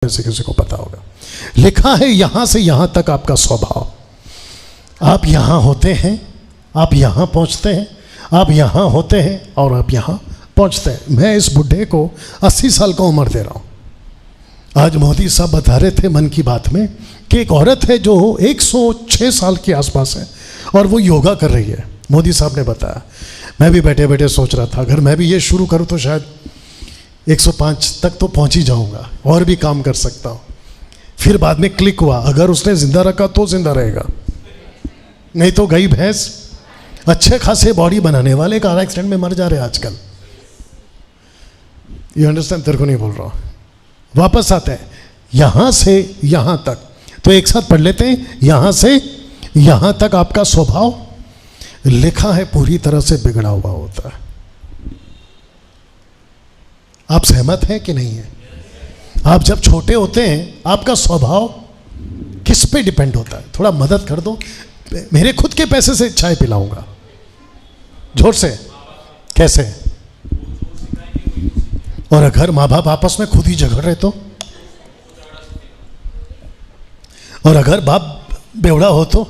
से किसी को पता होगा। लिखा है यहां से यहां तक आपका स्वभाव। आप यहां होते हैं, आप यहां पहुंचते हैं, आप यहां होते हैं और आप यहां पहुंचते हैं। मैं इस बुढ़े को 80 साल का उम्र दे रहा हूं। आज मोदी साहब बता रहे थे मन की बात में कि एक औरत है जो 106 साल के आसपास है और वो योगा कर रही है। मोदी साहब ने बताया। मैं भी बैठे बैठे सोच रहा था अगर मैं भी ये शुरू करूं तो शायद 105 तक तो पहुंच ही जाऊंगा और भी काम कर सकता हूं। फिर बाद में क्लिक हुआ अगर उसने जिंदा रखा तो जिंदा रहेगा, नहीं तो गई भैंस। अच्छे खासे बॉडी बनाने वाले कार एक्सीडेंट में मर जा रहे हैं आजकल। You understand? तेरे को नहीं बोल रहा हूं। वापस आते हैं यहां से यहां तक, तो एक साथ पढ़ लेते हैं। यहां से यहां तक आपका स्वभाव लिखा है पूरी तरह से बिगड़ा हुआ होता है। आप सहमत हैं कि नहीं है? आप जब छोटे होते हैं आपका स्वभाव किस पे डिपेंड होता है? थोड़ा मदद कर दो। मेरे खुद के पैसे से चाय पिलाऊंगा, जोर से। कैसे? और अगर माँ बाप आपस में खुद ही झगड़ रहे तो? और अगर बाप बेवड़ा हो तो?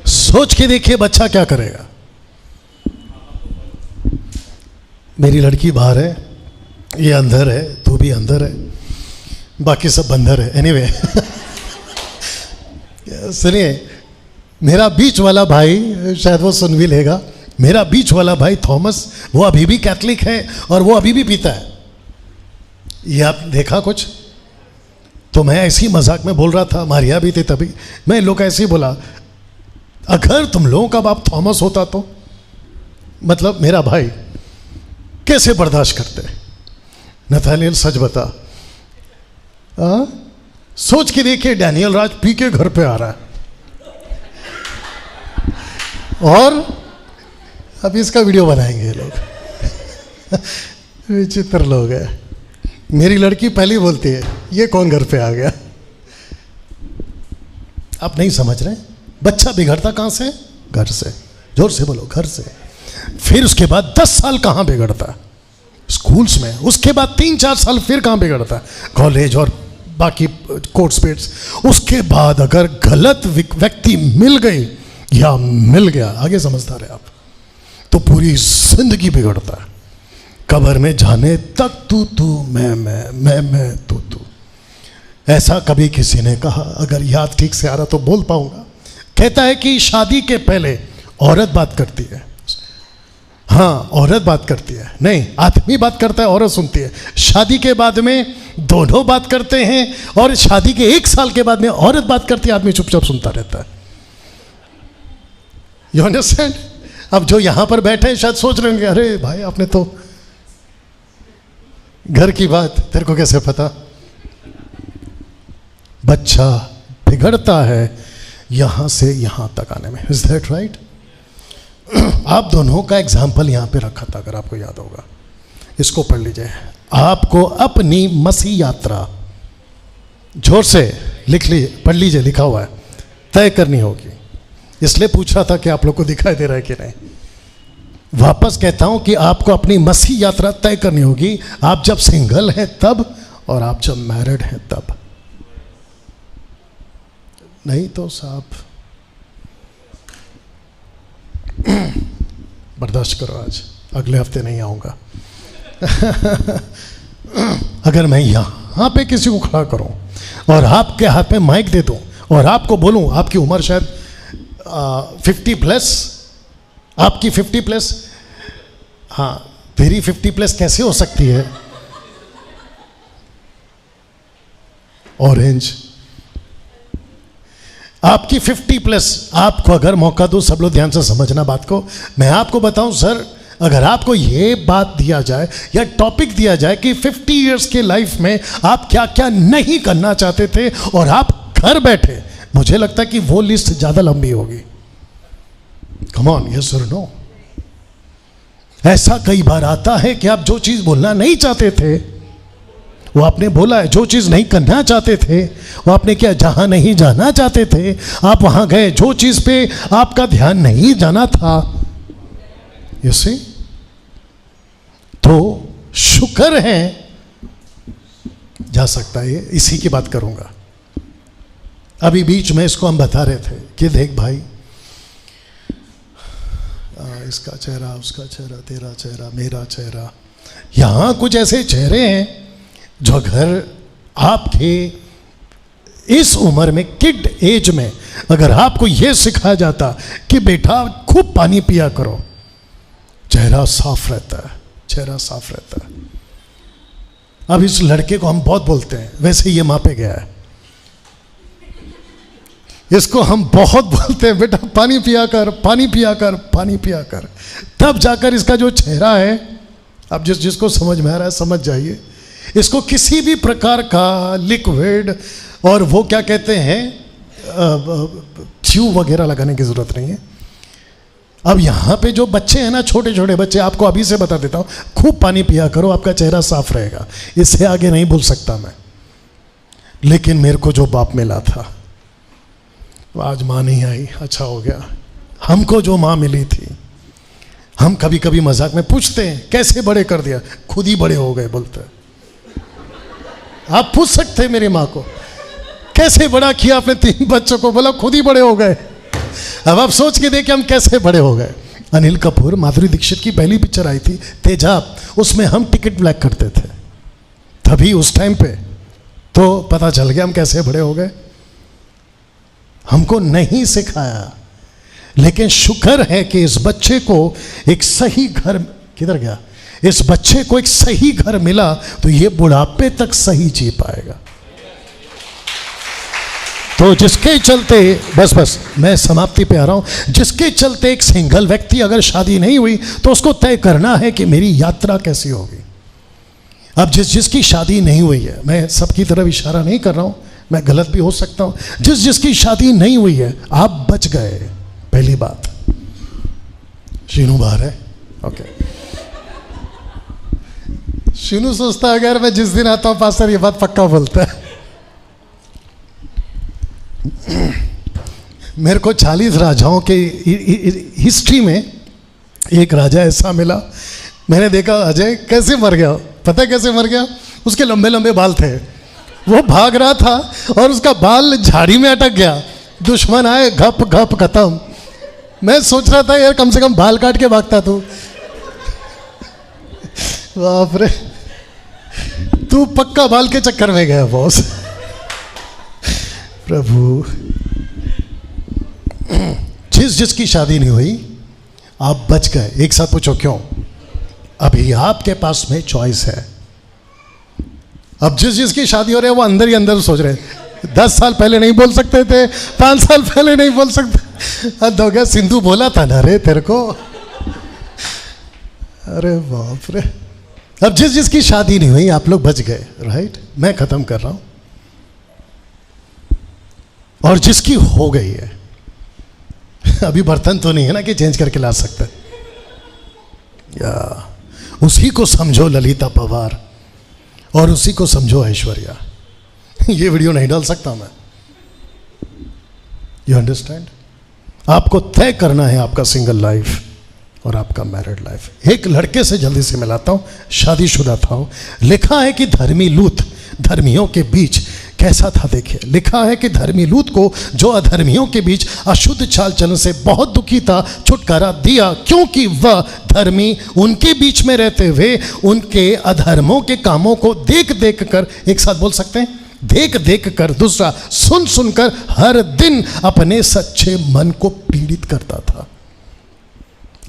सोच के देखिए बच्चा क्या करेगा। मेरी लड़की बाहर है, ये अंदर है, तू भी अंदर है, बाकी सब बंदर है। एनीवे सुनिए, मेरा बीच वाला भाई, शायद वो सुन भी लेगा, मेरा बीच वाला भाई थॉमस, वो अभी भी कैथलिक है और वो अभी भी पीता है। ये आप देखा कुछ? तो मैं ऐसे ही मजाक में बोल रहा था, मारिया भी थी तभी, मैं लोग ऐसे ही बोला अगर तुम लोगों का बाप थॉमस होता तो, मतलब मेरा भाई, कैसे बर्दाश्त करते? नथानियल सच बता। सोच के देखिए डैनियल राज पी के घर पे आ रहा है और अब इसका वीडियो बनाएंगे लोग। विचित्र लोग हैं। मेरी लड़की पहले बोलती है ये कौन घर पे आ गया। आप नहीं समझ रहे? बच्चा बिगड़ता कहां से? घर से। जोर से बोलो, घर से। फिर उसके बाद 10 साल कहां बिगड़ता है? स्कूल्स में। उसके बाद 3-4 साल फिर कहां बिगड़ता है? कॉलेज और बाकी कोर्ट पेट्स। उसके बाद अगर गलत व्यक्ति मिल गई या मिल गया, आगे समझदार है आप, तो पूरी जिंदगी बिगड़ता है। कब्र में जाने तक तू तू मैं तू तू। ऐसा कभी किसी ने कहा, अगर याद ठीक से आ रहा तो बोल पाऊंगा। कहता है कि शादी के पहले औरत बात करती है। हाँ, औरत बात करती है, नहीं आदमी बात करता है, औरत सुनती है। शादी के बाद में दोनों बात करते हैं और शादी के 1 साल के बाद में औरत बात करती है, आदमी चुपचाप सुनता रहता है। You understand? अब जो यहां पर बैठे हैं शायद सोच रहे होंगे अरे भाई आपने तो घर की बात, तेरे को कैसे पता? बच्चा बिगड़ता है यहां से यहां तक आने में। Is that right? आप दोनों का एग्जाम्पल यहां पे रखा था, अगर आपको याद होगा। इसको पढ़ लीजिए। आपको अपनी मसीह यात्रा, जोर से लिख लीजिए, पढ़ लीजिए, लिखा हुआ है, तय करनी होगी। इसलिए पूछ रहा था कि आप लोग को दिखाई दे रहा है कि नहीं। वापस कहता हूं कि आपको अपनी मसीह यात्रा तय करनी होगी। आप जब सिंगल हैं तब, और आप जब मैरिड हैं तब। नहीं तो साहब बर्दाश्त करो, आज अगले हफ्ते नहीं आऊंगा। अगर मैं यहां पे किसी को खड़ा करूं और आपके हाथ में माइक दे दूं और आपको बोलूं आपकी उम्र शायद 50+, आपकी 50+, हाँ तेरी 50+ कैसे हो सकती है? ऑरेंज। आपकी 50+, आपको अगर मौका दूं, सब लोग ध्यान से समझना बात को, मैं आपको बताऊं सर, अगर आपको ये बात दिया जाए या टॉपिक दिया जाए कि 50 इयर्स के लाइफ में आप क्या क्या नहीं करना चाहते थे और आप घर बैठे, मुझे लगता है कि वो लिस्ट ज्यादा लंबी होगी। कम ऑन, यस और नो? ऐसा कई बार आता है कि आप जो चीज बोलना नहीं चाहते थे वो आपने बोला है, जो चीज नहीं करना चाहते थे वो आपने किया, जहां नहीं जाना चाहते थे आप वहां गए, जो चीज पे आपका ध्यान नहीं जाना था। You see? तो शुक्र है जा सकता है, इसी की बात करूंगा। अभी बीच में इसको हम बता रहे थे कि देख भाई, इसका चेहरा, उसका चेहरा, तेरा चेहरा, मेरा चेहरा, यहाँ कुछ ऐसे चेहरे हैं जो अगर आपके इस उम्र में, किड एज में, अगर आपको यह सिखाया जाता कि बेटा खूब पानी पिया करो, चेहरा साफ रहता है, चेहरा साफ रहता है। अब इस लड़के को हम बहुत बोलते हैं, वैसे ये माँ पे गया है, इसको हम बहुत बोलते हैं बेटा पानी पिया कर, पानी पिया कर, पानी पिया कर, तब जाकर इसका जो चेहरा है, अब जिसको समझ में आ रहा है समझ जाइए, इसको किसी भी प्रकार का लिक्विड और वो क्या कहते हैं ट्यूब वगैरह लगाने की ज़रूरत नहीं है। अब यहाँ पे जो बच्चे हैं ना, छोटे छोटे बच्चे, आपको अभी से बता देता हूँ, खूब पानी पिया करो, आपका चेहरा साफ रहेगा। इससे आगे नहीं बोल सकता मैं। लेकिन मेरे को जो बाप मिला था, आज माँ नहीं आई, अच्छा हो गया। हमको जो माँ मिली थी, हम कभी कभी मजाक में पूछते हैं कैसे बड़े कर दिया, खुद ही बड़े हो गए बोलते हैं। आप पूछ सकते हैं मेरी माँ को कैसे बड़ा किया आपने 3 बच्चों को, बोला खुद ही बड़े हो गए। अब आप सोच के देखिए हम कैसे बड़े हो गए। अनिल कपूर, माधुरी दीक्षित की पहली पिक्चर आई थी तेजाब, उसमें हम टिकट ब्लैक करते थे तभी उस टाइम पे, तो पता चल गया हम कैसे बड़े हो गए। हमको नहीं सिखाया, लेकिन शुक्र है कि इस बच्चे को एक सही घर, किधर गया, इस बच्चे को एक सही घर मिला तो ये बुढ़ापे तक सही जी पाएगा। तो जिसके चलते, बस मैं समाप्ति पे आ रहा हूं, जिसके चलते एक सिंगल व्यक्ति अगर शादी नहीं हुई तो उसको तय करना है कि मेरी यात्रा कैसी होगी। अब जिसकी शादी नहीं हुई है, मैं सबकी तरफ इशारा नहीं कर रहा हूं, मैं गलत भी हो सकता हूं, जिसकी शादी नहीं हुई है आप बच गए। पहली बात, शीनू बाहर है, ओके। शीनू सोचता है अगर मैं जिस दिन आता हूं पास्टर ये बात पक्का बोलता है। मेरे को 40 राजाओं के हिस्ट्री में एक राजा ऐसा मिला, मैंने देखा अजय कैसे मर गया, पता है कैसे मर गया, उसके लंबे लंबे बाल थे, वो भाग रहा था और उसका बाल झाड़ी में अटक गया, दुश्मन आए घप घप खत्म। मैं सोच रहा था यार कम से कम बाल काट के भागता तू। बाप रे, तू पक्का बाल के चक्कर में गया बॉस। प्रभु, जिसकी शादी नहीं हुई आप बच गए। एक साथ पूछो क्यों? अभी आपके पास में चॉइस है। अब जिसकी शादी हो रही है वो अंदर ही अंदर सोच रहे, 10 साल पहले नहीं बोल सकते थे, 5 साल पहले नहीं बोल सकते, हद हो गया, सिंधु बोला था ना रे तेरे को। अरे बाप रे। अब जिसकी शादी नहीं हुई आप लोग बच गए, राइट। मैं खत्म कर रहा हूं। और जिसकी हो गई है, अभी बर्तन तो नहीं है ना कि चेंज करके ला सकते, या उसी को समझो ललिता पवार और उसी को समझो ऐश्वर्या। ये वीडियो नहीं डाल सकता मैं, यू अंडरस्टैंड। आपको तय करना है आपका सिंगल लाइफ और आपका मैरिड लाइफ। एक लड़के से जल्दी से मिलाता हूं, शादीशुदा था। लिखा है कि धर्मी लूत धर्मियों के बीच कैसा था, देखिए। लिखा है कि धर्मी लूत को जो अधर्मियों के बीच अशुद्ध चाल चलन से बहुत दुखी था, छुटकारा दिया, क्योंकि वह धर्मी उनके बीच में रहते हुए उनके अधर्मों के कामों को देख देख कर, एक साथ बोल सकते हैं, देख देख कर, दूसरा सुन सुनकर हर दिन अपने सच्चे मन को पीड़ित करता था।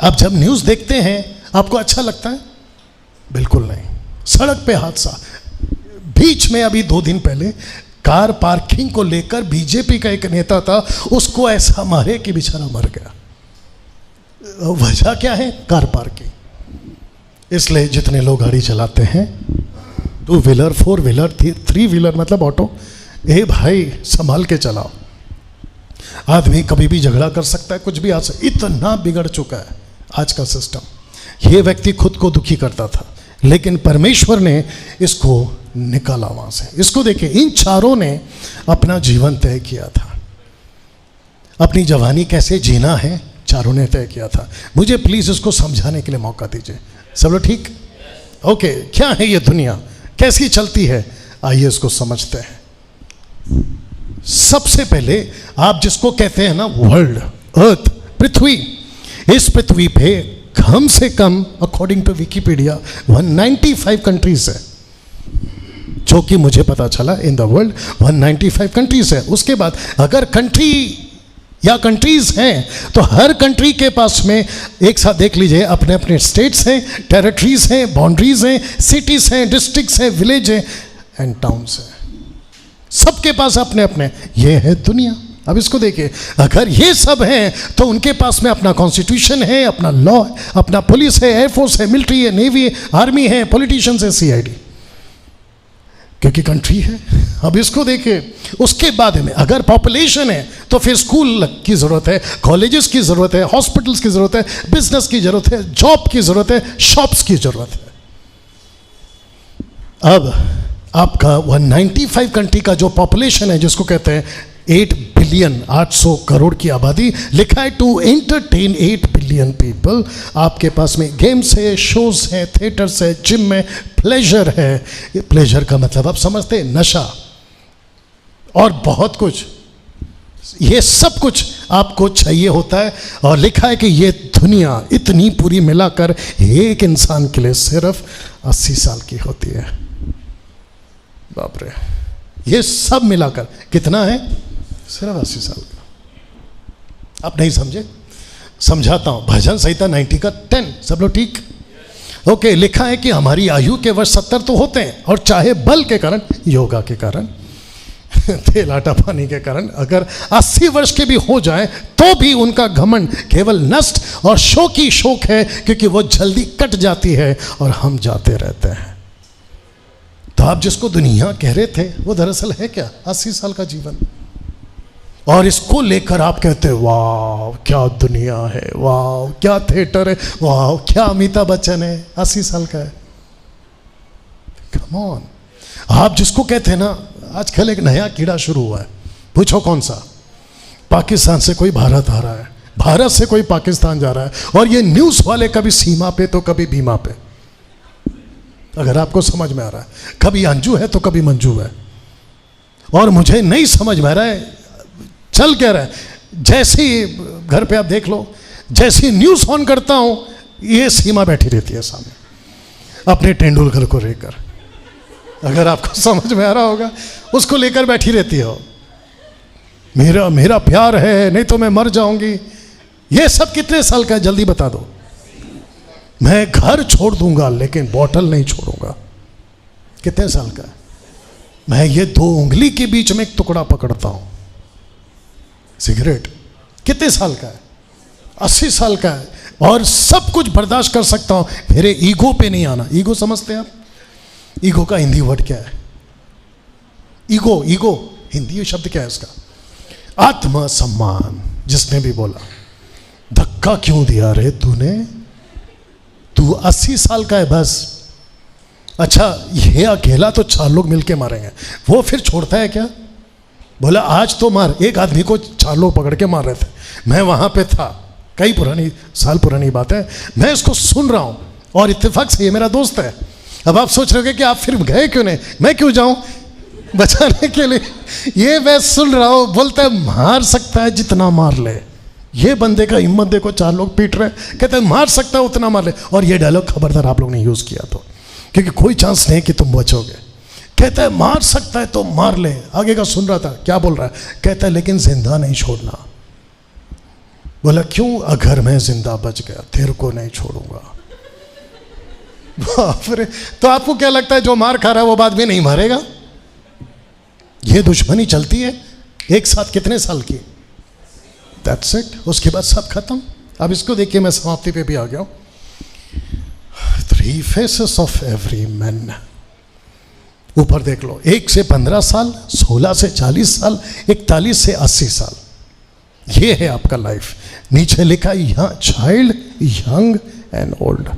आप जब न्यूज़ देखते हैं आपको अच्छा लगता है? बिल्कुल नहीं। सड़क पे हादसा, बीच में अभी 2 दिन पहले कार पार्किंग को लेकर बीजेपी का एक नेता था, उसको ऐसा मारे कि बेचारा मर गया। वजह क्या है? Car parking. इसलिए जितने लोग गाड़ी चलाते हैं, 2 व्हीलर 4 व्हीलर 3 व्हीलर मतलब ऑटो, ए भाई संभाल के चलाओ। आदमी कभी भी झगड़ा कर सकता है, कुछ भी आ सकता है। इतना बिगड़ चुका है आज का सिस्टम। ये व्यक्ति खुद को दुखी करता था, लेकिन परमेश्वर ने इसको निकाला वहां से। इसको देखिए, इन चारों ने अपना जीवन तय किया था। अपनी जवानी कैसे जीना है चारों ने तय किया था। मुझे प्लीज इसको समझाने के लिए मौका दीजिए। सब लोग ठीक? ओके, क्या है ये दुनिया, कैसी चलती है, आइए इसको समझते हैं। सबसे पहले आप जिसको कहते हैं ना वर्ल्ड, अर्थ, पृथ्वी, इस पृथ्वी पे कम से कम अकॉर्डिंग टू विकिपीडिया 195 कंट्रीज है, जो कि मुझे पता चला इन द वर्ल्ड 195 कंट्रीज है। उसके बाद अगर कंट्री या कंट्रीज हैं तो हर कंट्री के पास में एक साथ देख लीजिए अपने अपने स्टेट्स हैं, टेरिटरीज हैं, बाउंड्रीज हैं, सिटीज हैं, डिस्ट्रिक्ट्स हैं, विलेज हैं एंड टाउन्स हैं, सबके पास अपने अपने। ये है दुनिया। अब इसको देखिए, अगर ये सब हैं तो उनके पास में अपना कॉन्स्टिट्यूशन है, अपना लॉ है, अपना पुलिस है, एयरफोर्स है, मिलिट्री है, नेवी है, आर्मी है, पॉलिटिशियंस है, सीआईडी, क्योंकि कंट्री है। अब इसको देखिए, उसके बाद में अगर पॉपुलेशन है तो फिर स्कूल की ज़रूरत है, कॉलेजेस की ज़रूरत है, हॉस्पिटल्स की ज़रूरत है, बिजनेस की ज़रूरत है, जॉब की ज़रूरत है, शॉप्स की ज़रूरत है। अब आपका 195 कंट्री का जो पॉपुलेशन है, जिसको कहते हैं 8 बिलियन 800 करोड़ की आबादी, लिखा है टू एंटरटेन 8 बिलियन पीपल। आपके पास में गेम्स है, शोज है, थिएटर्स है, जिम है, प्लेजर है। प्लेजर का मतलब आप समझते हैं, नशा और बहुत कुछ, ये सब कुछ आपको चाहिए होता है। और लिखा है कि ये दुनिया इतनी पूरी मिलाकर एक इंसान के लिए सिर्फ 80 साल की होती है। बाप रे, ये सब मिलाकर कितना है? सिर्फ 80 साल का। आप नहीं समझे? समझाता हूं। भजन संहिता 90 का 10। सब लोग ठीक? ओके। लिखा है कि हमारी आयु के वर्ष 70 तो होते हैं, और चाहे बल के कारण, योगा के कारण, तेल आटा पानी के कारण अगर 80 वर्ष के भी हो जाए तो भी उनका घमंड केवल नष्ट और शोक ही शोक है, क्योंकि वो जल्दी कट जाती है और हम जाते रहते हैं। तो आप जिसको दुनिया कह रहे थे वो दरअसल है क्या? 80 साल का जीवन। और इसको लेकर आप कहते हैं वाह क्या दुनिया है, वाह क्या थिएटर है, वाह क्या अमिताभ बच्चन है, 80 साल का है। Come on. आप जिसको कहते हैं ना, आजकल एक नया कीड़ा शुरू हुआ है, पूछो कौन सा? पाकिस्तान से कोई भारत आ रहा है, भारत से कोई पाकिस्तान जा रहा है, और ये न्यूज़ वाले कभी सीमा पे तो कभी बीमा पे। अगर आपको समझ में आ रहा है, कभी अंजू है तो कभी मंजू है, और मुझे नहीं समझ में आ रहा है चल क्या रहा है। जैसे ही घर पे आप देख लो, जैसे न्यूज़ ऑन करता हूं, ये सीमा बैठी रहती है सामने अपने तेंदुलकर को लेकर। अगर आपको समझ में आ रहा होगा, उसको लेकर बैठी रहती हो, मेरा प्यार है, नहीं तो मैं मर जाऊंगी। ये सब कितने साल का है जल्दी बता दो? मैं घर छोड़ दूंगा लेकिन बॉटल नहीं छोड़ूंगा। कितने साल का है? मैं ये 2 उंगली के बीच में एक टुकड़ा पकड़ता हूं, सिगरेट। कितने साल का है? 80 साल का है, और सब कुछ बर्दाश्त कर सकता हूं, मेरे ईगो पे नहीं आना। ईगो समझते हैं आप? ईगो का हिंदी वर्ड क्या है? ईगो, ईगो हिंदी शब्द क्या है इसका? आत्मसम्मान। जिसने भी बोला धक्का क्यों दिया रे तूने, तू 80 साल का है बस। अच्छा, ये अकेला तो 4 लोग मिलके मारेंगे, वो फिर छोड़ता है क्या? बोला आज तो मार। एक आदमी को 4 लोग पकड़ के मार रहे थे, मैं वहां पे था, कई साल पुरानी बात है, मैं इसको सुन रहा हूं, और इत्तेफाक से ये मेरा दोस्त है। अब आप सोच रहे हो कि आप फिर गए क्यों नहीं? मैं क्यों जाऊं बचाने के लिए? ये मैं सुन रहा हूं, बोलता है मार सकता है जितना मार ले। ये बंदे का हिम्मत देखो, 4 लोग पीट रहे, कहते हैं मार सकता है उतना मार ले। और ये डायलॉग खबरदार आप लोग ने यूज किया तो, क्योंकि कोई चांस नहीं कि तुम बचोगे। कहता है मार सकता है तो मार ले। आगे का सुन रहा था, क्या बोल रहा है? कहता है लेकिन जिंदा नहीं छोड़ना। बोला क्यों? अगर मैं जिंदा बच गया तेरे को नहीं छोड़ूंगा। बाप रे। तो आपको क्या लगता है जो मार खा रहा है वो बाद में नहीं मारेगा? ये दुश्मनी चलती है एक साथ कितने साल की? That's it. उसके बाद सब खत्म। अब इसको देखिए, मैं समाप्ति पे भी आ गया हूं। 3 faces of every man। ऊपर देख लो, 1 से 15 साल, 16 से 40 साल, 41 से 80 साल, ये है आपका लाइफ। नीचे लिखा यहां चाइल्ड, यंग एंड ओल्ड।